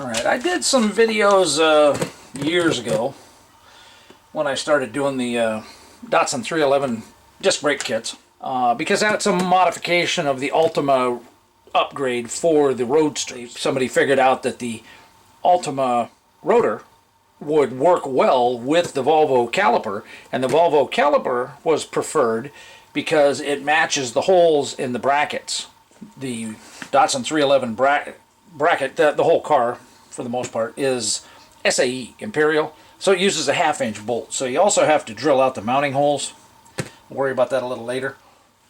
Alright, I did some videos years ago when I started doing the Datsun 311 disc brake kits because that's a modification of the Altima upgrade for the roadster. Somebody figured out that the Altima rotor would work well with the Volvo caliper, and the Volvo caliper was preferred because it matches the holes in the brackets. The Datsun 311 bracket, the whole car for the most part is SAE, Imperial, so it uses a 1/2 inch bolt, so you also have to drill out the mounting holes. We'll worry about that a little later.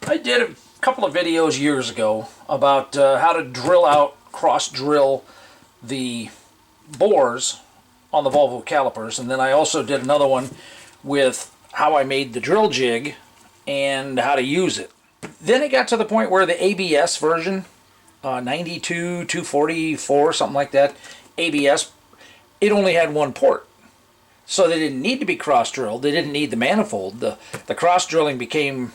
I did a couple of videos years ago about how to drill out, cross drill the bores on the Volvo calipers, and then I also did another one with how I made the drill jig and how to use it. Then it got to the point where the ABS version, 92, 244, something like that, ABS, it only had one port. So they didn't need to be cross-drilled. They didn't need the manifold. The cross-drilling became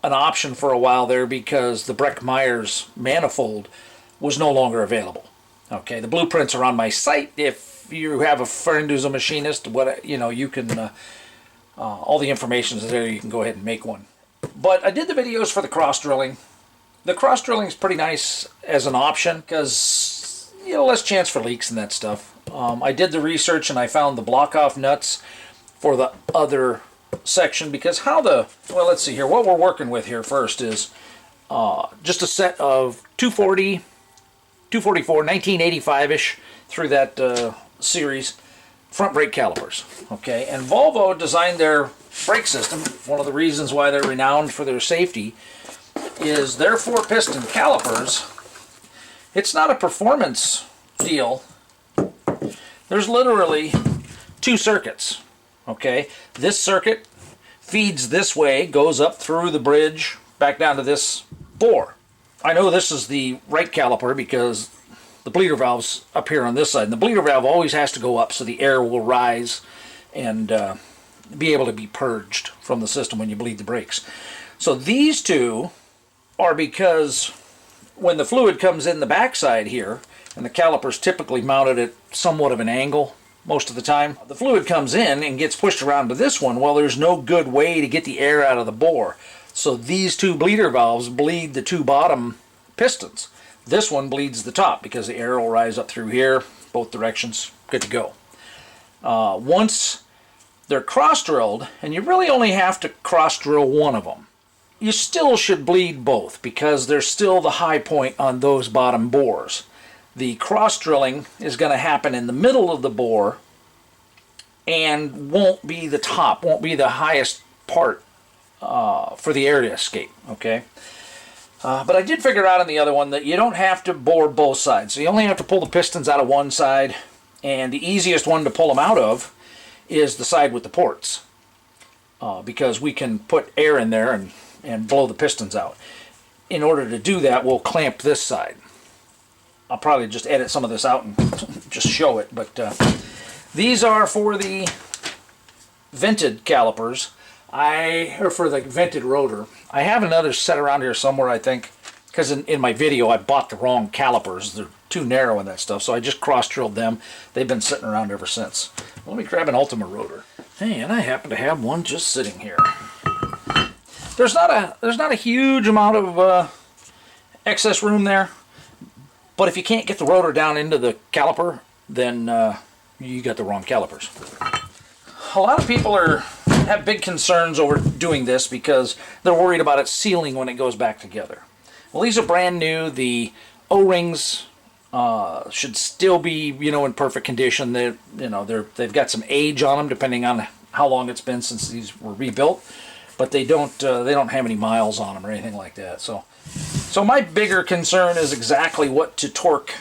an option for a while there because the Breck-Myers manifold was no longer available. Okay, the blueprints are on my site. If you have a friend who's a machinist, you can, all the information is there. You can go ahead and make one. But I did the videos for the cross-drilling. The cross-drilling is pretty nice as an option because, less chance for leaks and that stuff. I did the research and I found the block-off nuts for the other section because let's see here. What we're working with here first is just a set of 240, 244, 1985-ish through that series front brake calipers. Okay, and Volvo designed their brake system. One of the reasons why they're renowned for their safety is their 4-piston calipers. It's not a performance deal. There's literally 2 circuits. Okay, this circuit feeds this way, goes up through the bridge, back down to this bore. I know this is the right caliper because the bleeder valve's up here on this side, and the bleeder valve always has to go up so the air will rise and be able to be purged from the system when you bleed the brakes. So these two are because when the fluid comes in the backside here, and the caliper's typically mounted at somewhat of an angle most of the time, the fluid comes in and gets pushed around to this one. Well, there's no good way to get the air out of the bore. So these 2 bleeder valves bleed the 2 bottom pistons. This one bleeds the top because the air will rise up through here, both directions, good to go. Once they're cross-drilled, and you really only have to cross-drill one of them, you still should bleed both because there's still the high point on those bottom bores. The cross-drilling is going to happen in the middle of the bore and won't be the top, won't be the highest part for the air to escape, okay? But I did figure out on the other one that you don't have to bore both sides. So you only have to pull the pistons out of one side, and the easiest one to pull them out of is the side with the ports because we can put air in there and blow the pistons out. In order to do that, we'll clamp this side. I'll probably just edit some of this out and just show it, but these are for the vented calipers. Or for the vented rotor. I have another set around here somewhere, I think, because in my video I bought the wrong calipers. They're too narrow and that stuff, so I just cross-drilled them. They've been sitting around ever since. Let me grab an Altima rotor. Hey, and I happen to have one just sitting here. There's not a huge amount of excess room there, but if you can't get the rotor down into the caliper, then you got the wrong calipers. A lot of people have big concerns over doing this because they're worried about it sealing when it goes back together. Well, these are brand new. The O-rings should still be, in perfect condition. They've got some age on them depending on how long it's been since these were rebuilt, but they don't have any miles on them or anything like that. So my bigger concern is exactly what to torque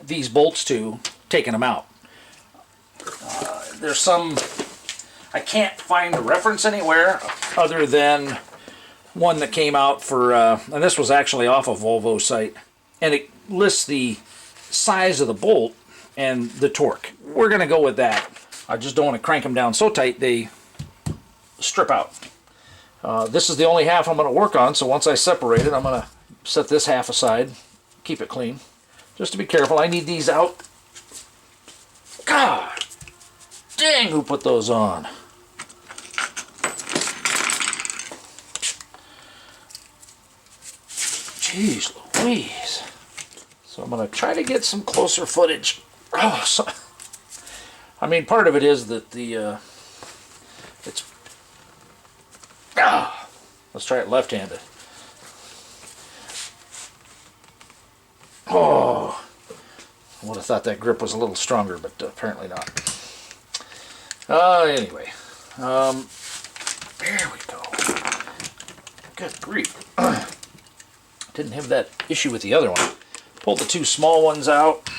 these bolts to, taking them out. There's some, I can't find a reference anywhere other than one that came out for, and this was actually off a Volvo site, and it lists the size of the bolt and the torque. We're going to go with that. I just don't want to crank them down so tight they strip out. This is the only half I'm going to work on, so once I separate it, I'm going to set this half aside, keep it clean. Just to be careful, I need these out God dang, who put those on? Jeez Louise. So I'm going to try to get some closer footage. Oh, so, I mean, part of it is that the, let's try it left-handed. Oh, I would have thought that grip was a little stronger, but apparently not. Anyway, there we go. Good grief. Didn't have that issue with the other one. Pulled the two small ones out.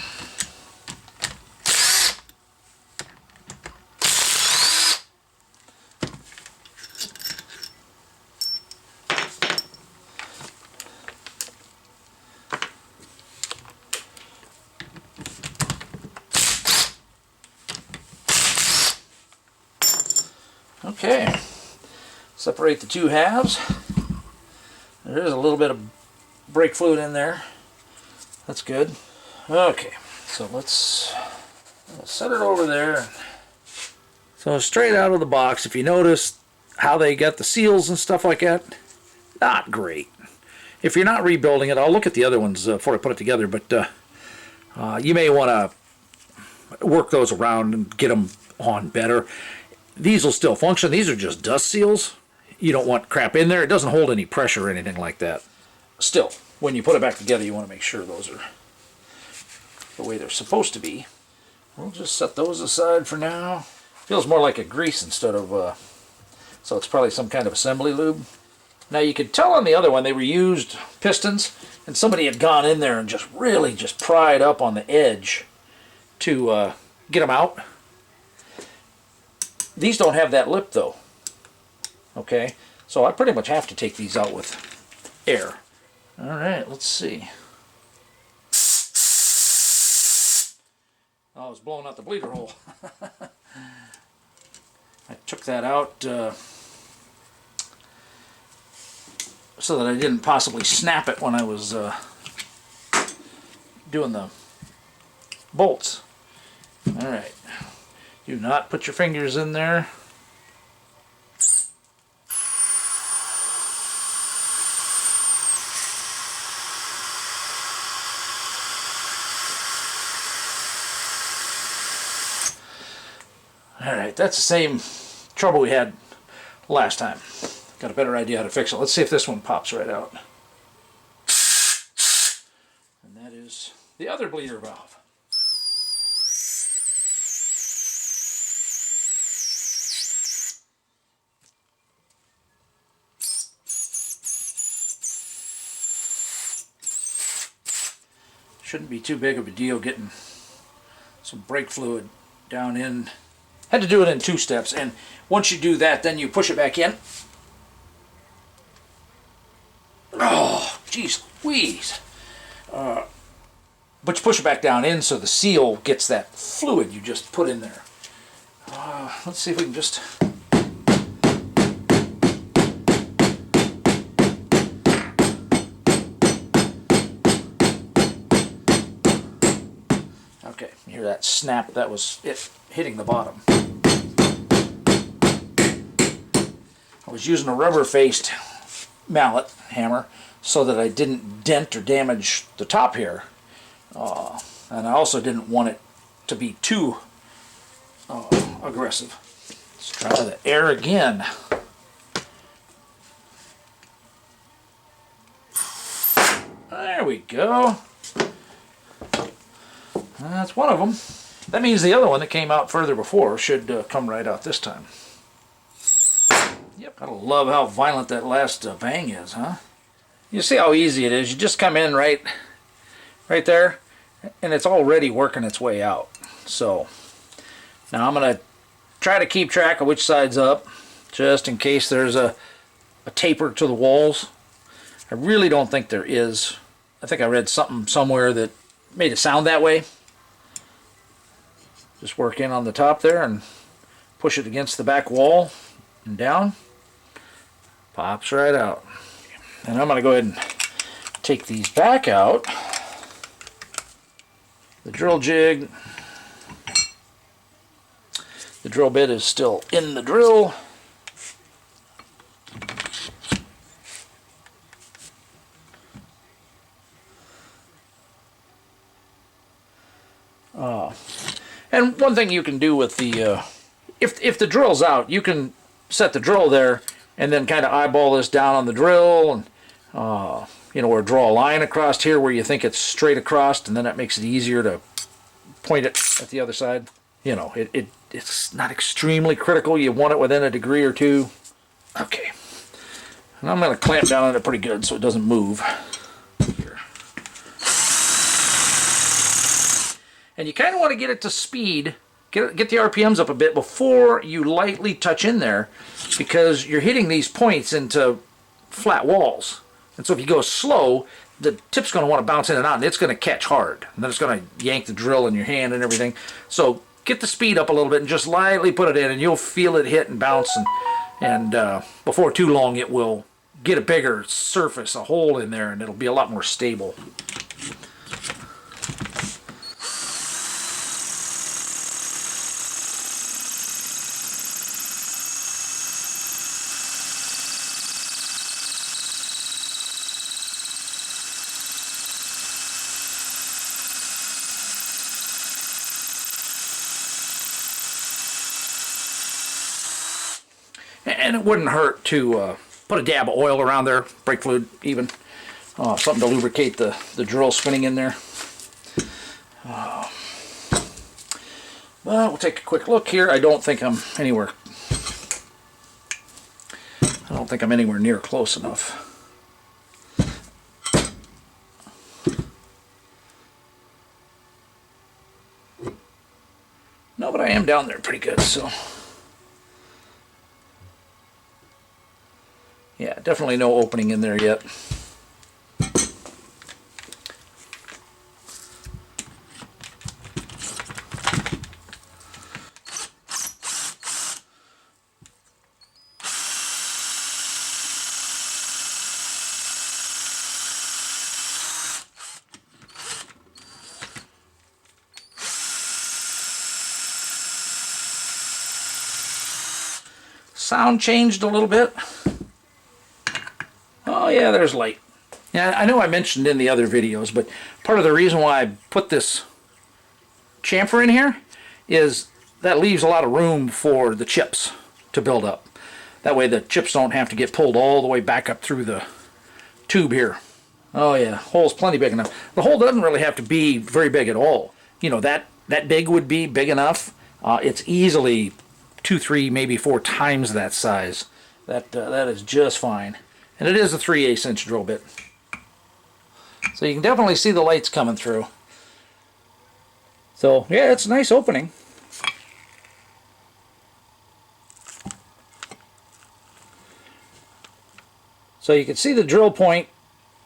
Okay, separate the two halves. There's a little bit of brake fluid in there. That's good. Okay, so let's set it over there. So straight out of the box, if you notice how they got the seals and stuff like that, not great. If you're not rebuilding it, I'll look at the other ones before I put it together, but you may want to work those around and get them on better. These will still function. These are just dust seals. You don't want crap in there. It doesn't hold any pressure or anything like that. Still, when you put it back together, you want to make sure those are the way they're supposed to be. We'll just set those aside for now. Feels more like a grease instead of, so it's probably some kind of assembly lube. Now you could tell on the other one they were used pistons, and somebody had gone in there and just really just pried up on the edge to get them out. These don't have that lip though. Okay, so I pretty much have to take these out with air. All right, let's see. Oh, it's blowing out the bleeder hole. I took that out so that I didn't possibly snap it when I was doing the bolts. All right. Do not put your fingers in there. Alright, that's the same trouble we had last time. Got a better idea how to fix it. Let's see if this one pops right out. And that is the other bleeder valve. Shouldn't be too big of a deal getting some brake fluid down in. Had to do it in 2 steps, and once you do that, then you push it back in. Oh, jeez Louise. But you push it back down in so the seal gets that fluid you just put in there. Let's see if we can just... Okay, you hear that snap? That was it hitting the bottom. I was using a rubber-faced mallet hammer so that I didn't dent or damage the top here. And I also didn't want it to be too aggressive. Let's try the air again. There we go. That's one of them. That means the other one that came out further before should come right out this time. Yep, gotta love how violent that last bang is, huh? You see how easy it is. You just come in right there, and it's already working its way out. So now I'm gonna try to keep track of which side's up, just in case there's a taper to the walls. I really don't think there is. I think I read something somewhere that made it sound that way. Just work in on the top there and push it against the back wall and down. Pops right out. And I'm going to go ahead and take these back out. The drill jig. The drill bit is still in the drill. And one thing you can do with the, if the drill's out, you can set the drill there and then kind of eyeball this down on the drill, and you know, or draw a line across here where you think it's straight across, and then that makes it easier to point it at the other side. You know, it's not extremely critical. You want it within a degree or two. Okay. And I'm going to clamp down on it pretty good so it doesn't move. Here. And you kind of want to get it to speed, get the RPMs up a bit before you lightly touch in there, because you're hitting these points into flat walls. And so if you go slow, the tip's going to want to bounce in and out, and it's going to catch hard. And then it's going to yank the drill in your hand and everything. So get the speed up a little bit and just lightly put it in, and you'll feel it hit and bounce. And before too long, it will get a bigger surface, a hole in there, and it'll be a lot more stable. And it wouldn't hurt to put a dab of oil around there, brake fluid even, something to lubricate the drill spinning in there. Well, we'll take a quick look here. I don't think I'm anywhere near close enough. No, but I am down there pretty good, so. Yeah, definitely no opening in there yet. Sound changed a little bit. Oh yeah, there's light. Yeah, I know I mentioned in the other videos, but part of the reason why I put this chamfer in here is that leaves a lot of room for the chips to build up. That way the chips don't have to get pulled all the way back up through the tube here. Oh yeah, hole's plenty big enough. The hole doesn't really have to be very big at all. You know, that big would be big enough. It's easily 2, 3, maybe 4 times that size. That is just fine. And it is a 3/8 inch drill bit. So you can definitely see the lights coming through. So yeah, it's a nice opening. So you can see the drill point,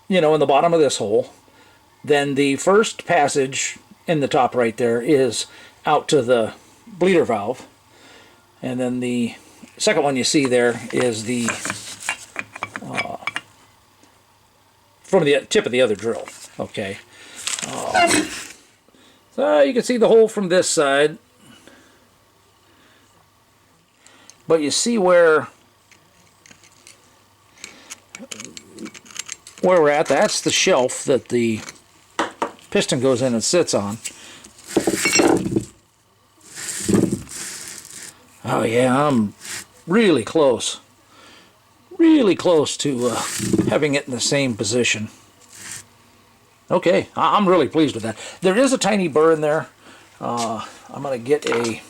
you know, in the bottom of this hole. Then the first passage in the top right there is out to the bleeder valve. And then the second one you see there is the from the tip of the other drill. Okay. So you can see the hole from this side. But you see where we're at. That's the shelf that the piston goes in and sits on. Oh yeah, I'm really close. Really close to having it in the same position. Okay, I'm really pleased with that. There is a tiny burr in there. I'm going to get a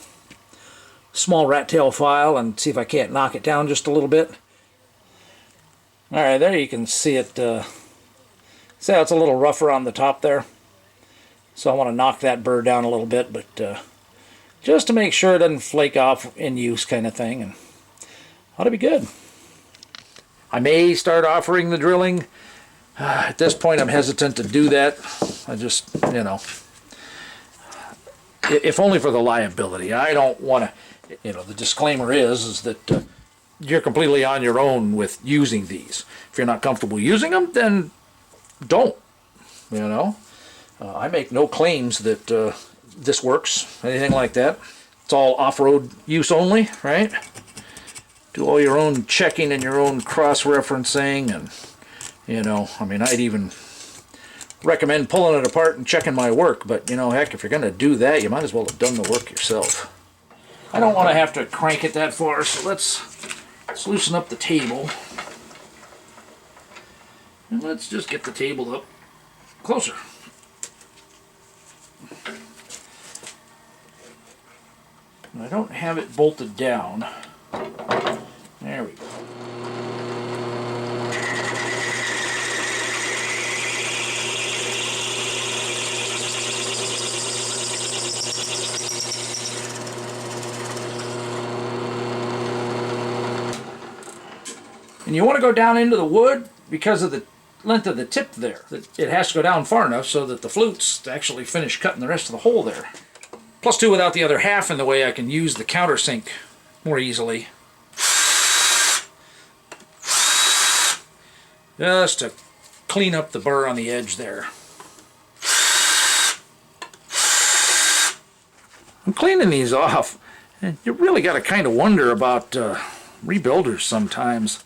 small rat tail file and see if I can't knock it down just a little bit. Alright, there you can see it. See how it's a little rougher on the top there? So I want to knock that burr down a little bit, but just to make sure it doesn't flake off in use kind of thing, and ought to be good. I may start offering the drilling. At this point I'm hesitant to do that. I just, you know, if only for the liability. I don't want to, you know, the disclaimer is that you're completely on your own with using these. If you're not comfortable using them, then don't, you know. I make no claims that this works, anything like that. It's all off-road use only, right? Do all your own checking and your own cross-referencing, and you know, I mean, I'd even recommend pulling it apart and checking my work, but you know, heck, if you're going to do that, you might as well have done the work yourself. I don't want to have to crank it that far, so let's loosen up the table. And let's just get the table up closer. I don't have it bolted down. There we go. And you want to go down into the wood because of the length of the tip there. It has to go down far enough so that the flutes actually finish cutting the rest of the hole there. Plus two, without the other half in the way, I can use the countersink more easily. Just to clean up the burr on the edge there. I'm cleaning these off, and you really got to kind of wonder about rebuilders sometimes.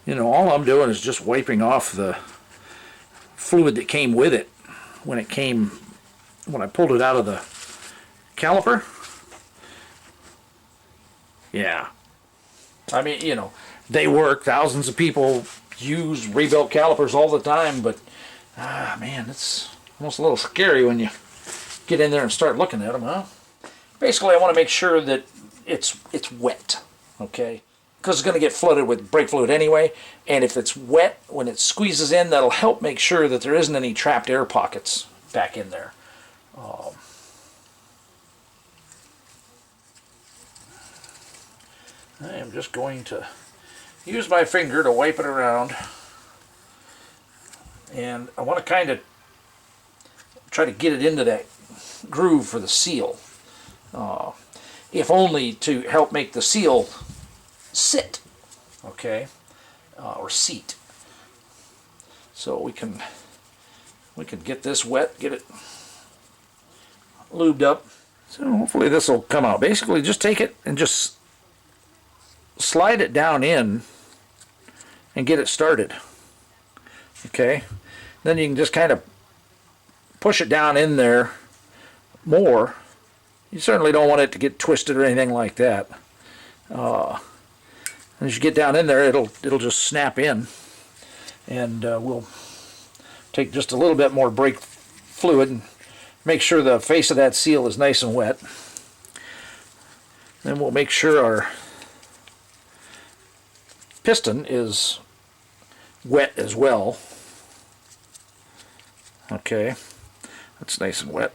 You know, all I'm doing is just wiping off the fluid that came with it when I pulled it out of the caliper. Yeah. I mean, you know, they work. Thousands of people use rebuilt calipers all the time, but man, it's almost a little scary when you get in there and start looking at them, huh? Basically, I want to make sure that it's wet, okay? Because it's going to get flooded with brake fluid anyway, and if it's wet, when it squeezes in, that'll help make sure that there isn't any trapped air pockets back in there. I am just going to use my finger to wipe it around, and I want to kind of try to get it into that groove for the seal, if only to help make the seal sit, okay, or seat. So we can get this wet, get it lubed up. So hopefully this will come out. Basically, just take it and just slide it down in and get it started. Okay, then you can just kind of push it down in there more. You certainly don't want it to get twisted or anything like that. As you get down in there, it'll just snap in, and we'll take just a little bit more brake fluid and make sure the face of that seal is nice and wet. Then we'll make sure our piston is wet as well. Okay, that's nice and wet,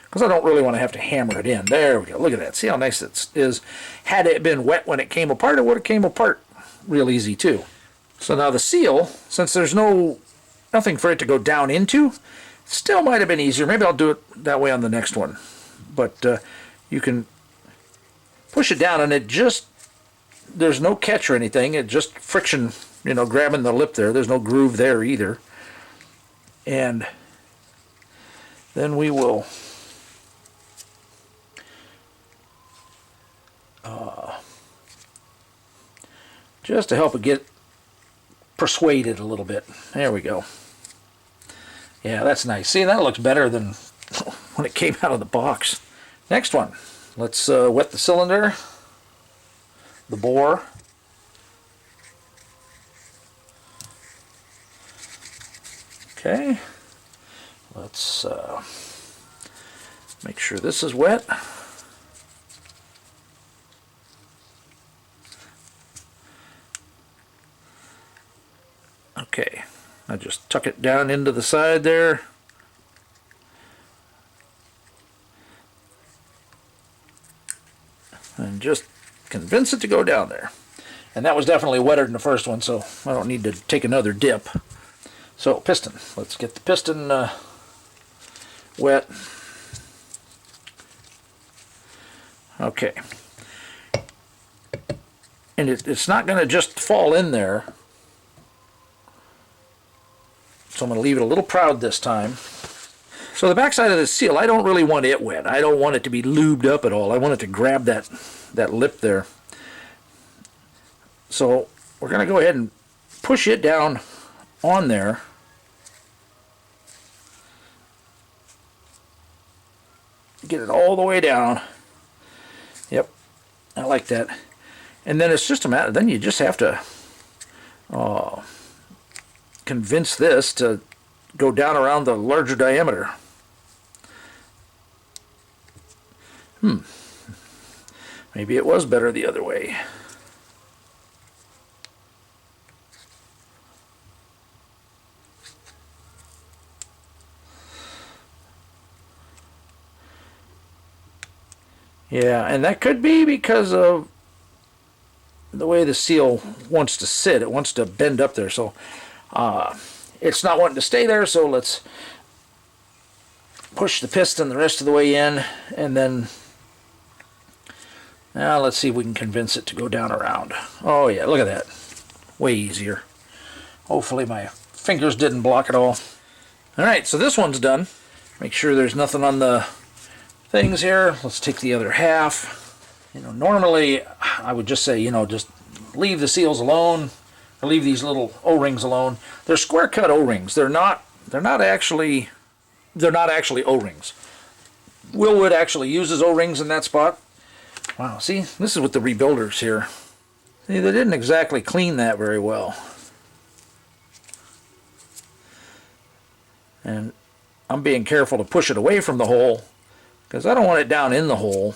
because I don't really want to have to hammer it in. There we go. Look at that. See how nice it is. Had it been wet when it came apart, it would have came apart real easy too. So now the seal, since there's nothing for it to go down into, still might have been easier. Maybe I'll do it that way on the next one. But you can push it down, and there's no catch or anything. It just friction, you know, grabbing the lip there. There's no groove there either. And then we will just to help it get persuaded a little bit. There we go. Yeah, that's nice. See, that looks better than when it came out of the box. Next one. Let's wet the cylinder, the bore. Okay. Let's make sure this is wet. Okay, I just tuck it down into the side there. And just convince it to go down there. And that was definitely wetter than the first one, so I don't need to take another dip. So, piston. Let's get the piston wet. Okay. And it's not going to just fall in there. So I'm going to leave it a little proud this time. So the backside of the seal, I don't really want it wet. I don't want it to be lubed up at all. I want it to grab that lip there. So we're going to go ahead and push it down on there. Get it all the way down. Yep, I like that. And then it's just a matter, then you just have to convince this to go down around the larger diameter. Maybe it was better the other way. Yeah, and that could be because of the way the seal wants to sit. It wants to bend up there, so it's not wanting to stay there, so let's push the piston the rest of the way in, and then now let's see if we can convince it to go down around. Oh yeah, look at that. Way easier. Hopefully my fingers didn't block it all. Alright, so this one's done. Make sure there's nothing on the things here. Let's take the other half. Normally I would just say, just leave the seals alone, or leave these little O-rings alone. They're square cut O-rings. They're not actually O-rings. Willwood actually uses O-rings in that spot. Wow, see, this is with the rebuilders here. See, they didn't exactly clean that very well. And I'm being careful to push it away from the hole, because I don't want it down in the hole.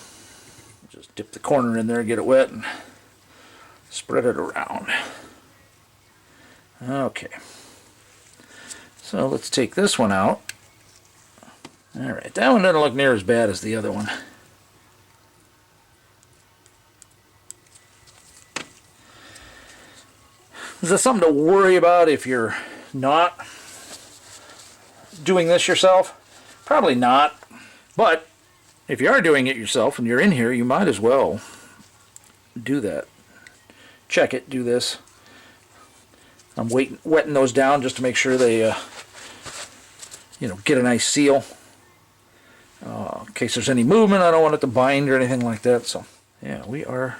Just dip the corner in there, get it wet, and spread it around. Okay. So let's take this one out. Alright, that one doesn't look near as bad as the other one. Is that something to worry about if you're not doing this yourself? Probably not. But if you are doing it yourself and you're in here, you might as well do that. Check it, do this. I'm wetting those down just to make sure they get a nice seal. In case there's any movement, I don't want it to bind or anything like that. So yeah, we are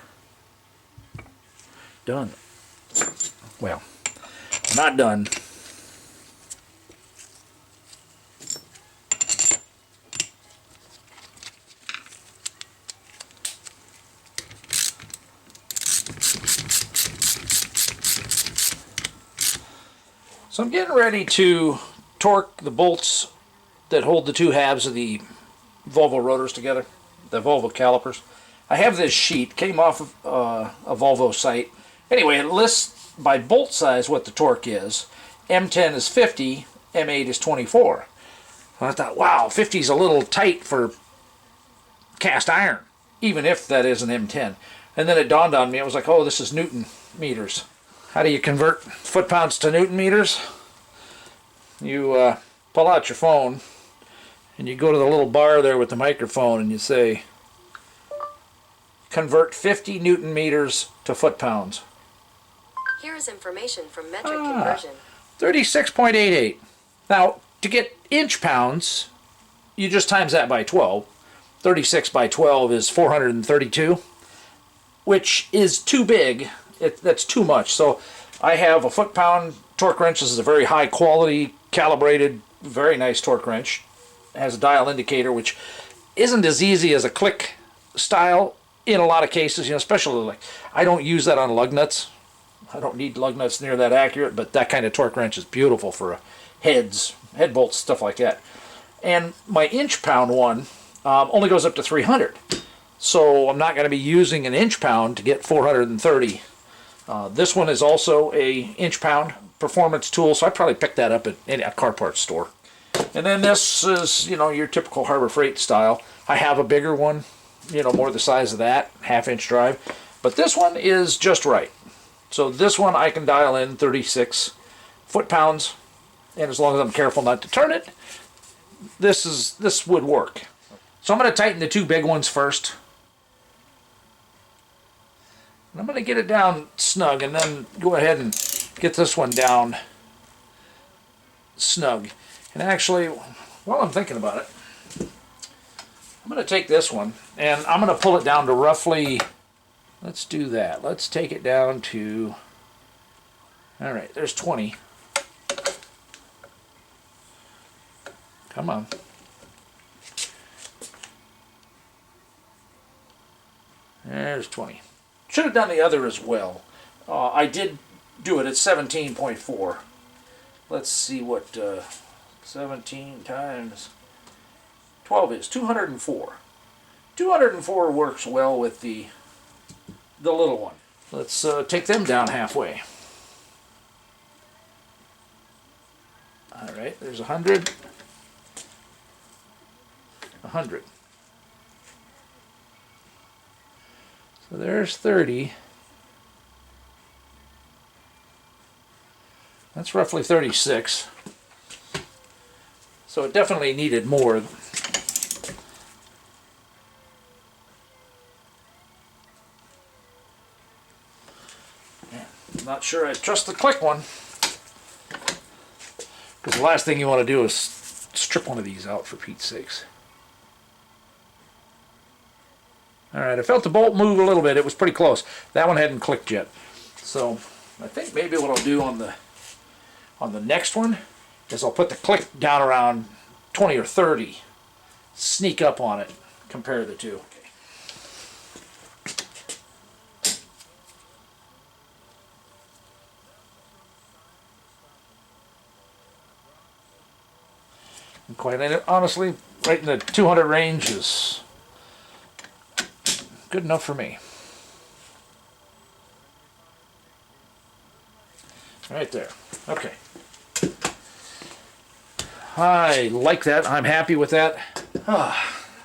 done. Well, not done. So I'm getting ready to torque the bolts that hold the two halves of the Volvo rotors together, the Volvo calipers. I have this sheet, came off of a Volvo site. Anyway, it lists by bolt size what the torque is. M10 is 50, M8 is 24. I thought, wow, 50 is a little tight for cast iron, even if that is an M10. And then it dawned on me, it was like, oh, this is Newton meters. How do you convert foot-pounds to Newton meters? You pull out your phone, and you go to the little bar there with the microphone, and you say, convert 50 Newton meters to foot-pounds. Here is information from metric conversion. 36.88. Now, to get inch pounds, you just times that by 12. 36 by 12 is 432, which is too big. That's too much. So I have a foot-pound torque wrench. This is a very high-quality, calibrated, very nice torque wrench. It has a dial indicator, which isn't as easy as a click style in a lot of cases. Especially like I don't use that on lug nuts. I don't need lug nuts near that accurate, but that kind of torque wrench is beautiful for heads, head bolts, stuff like that. And my inch-pound one only goes up to 300. So I'm not going to be using an inch-pound to get 430. This one is also a inch-pound performance tool, so I probably picked that up at a car parts store. And then this is, your typical Harbor Freight style. I have a bigger one, more the size of that, half-inch drive. But this one is just right. So this one I can dial in 36 foot-pounds, and as long as I'm careful not to turn it, this would work. So I'm going to tighten the two big ones first. And I'm going to get it down snug, and then go ahead and get this one down snug. And actually, while I'm thinking about it, I'm going to take this one and I'm going to pull it down to roughly, let's do that. Let's take it down to, all right, there's 20. Come on. There's 20. Should have done the other as well. I did do it at 17.4. Let's see what 17 times 12 is. 204. 204 works well with the little one. Let's take them down halfway. All right, there's 100. 100. So there's 30. That's roughly 36. So it definitely needed more. I'm not sure I trust the click one. Because the last thing you want to do is strip one of these out, for Pete's sakes. Alright, I felt the bolt move a little bit. It was pretty close. That one hadn't clicked yet. So I think maybe what I'll do on the next one is I'll put the click down around 20 or 30. Sneak up on it. Compare the two. And quite honestly, right in the 200 range is good enough for me. Right there. Okay. I like that. I'm happy with that.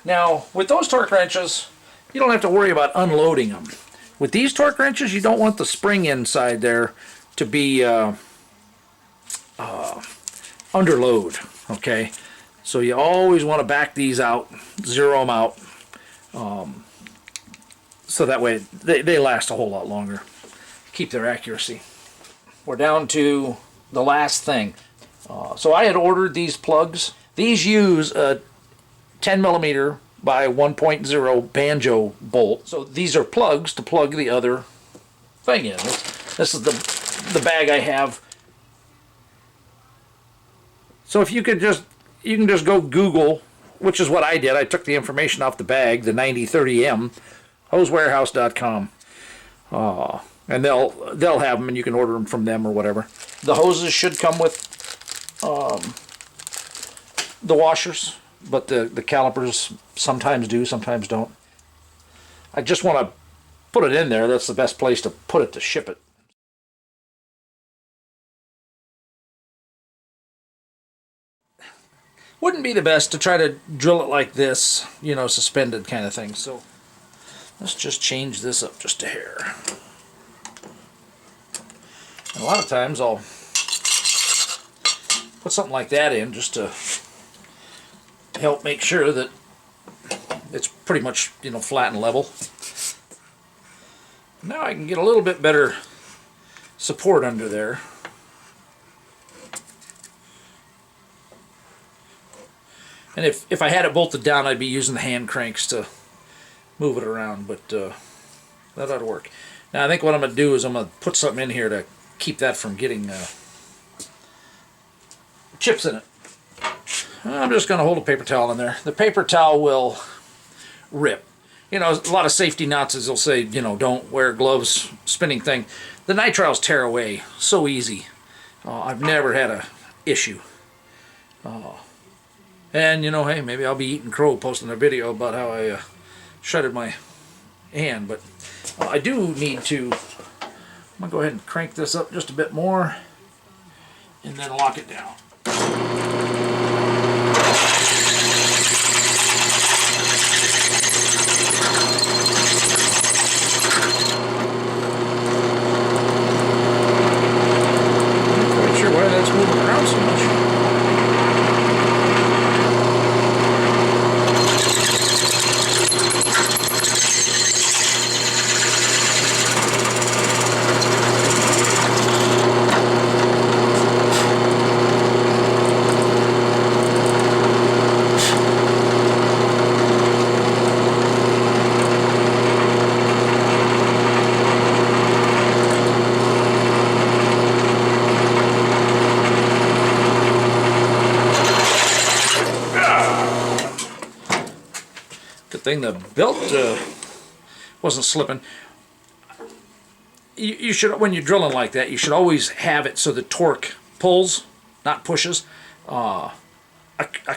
Now, with those torque wrenches, you don't have to worry about unloading them. With these torque wrenches, you don't want the spring inside there to be under load. Okay? So you always want to back these out, zero them out. So that way they last a whole lot longer. Keep their accuracy. We're down to the last thing. So I had ordered these plugs. These use a 10 millimeter by 1.0 banjo bolt. So these are plugs to plug the other thing in. This is the bag I have. So if you can just go Google, which is what I did. I took the information off the bag, the 9030M. Hosewarehouse.com, and they'll have them, and you can order them from them or whatever. The hoses should come with the washers, but the calipers sometimes do, sometimes don't. I just want to put it in there. That's the best place to put it to ship it. Wouldn't be the best to try to drill it like this, you know, suspended kind of thing. So let's just change this up just a hair. And a lot of times I'll put something like that in just to help make sure that it's pretty much, you know, flat and level. Now I can get a little bit better support under there. And if I had it bolted down, I'd be using the hand cranks to move it around, but that ought to work. Now I think what I'm going to do is I'm going to put something in here to keep that from getting chips in it. I'm just going to hold a paper towel in there. The paper towel will rip. You know, a lot of safety Nazis will say, you know, don't wear gloves, spinning thing. The nitriles tear away so easy. I've never had a issue. And, you know, hey, maybe I'll be eating crow posting a video about how I shredded my hand. But I do need to, I'm going to go ahead and crank this up just a bit more and then lock it down. I'm not quite sure why that's moving around so much. thing. The belt wasn't slipping. You should, when you're drilling like that, you should always have it so the torque pulls, not pushes. I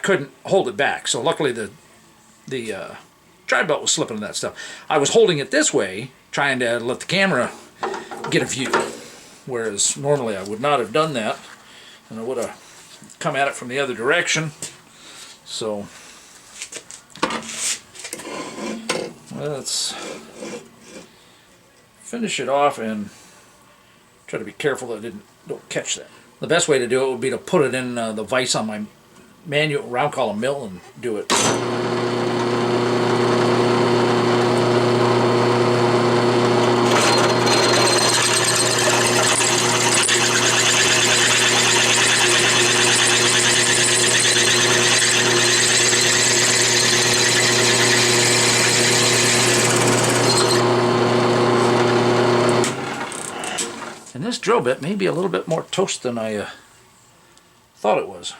couldn't hold it back, so luckily the drive belt was slipping in that stuff. I was holding it this way, trying to let the camera get a view, whereas normally I would not have done that, and I would have come at it from the other direction. So let's finish it off and try to be careful that it don't catch that. The best way to do it would be to put it in the vise on my manual round column mill and do it. And this drill bit may be a little bit more toast than I thought it was.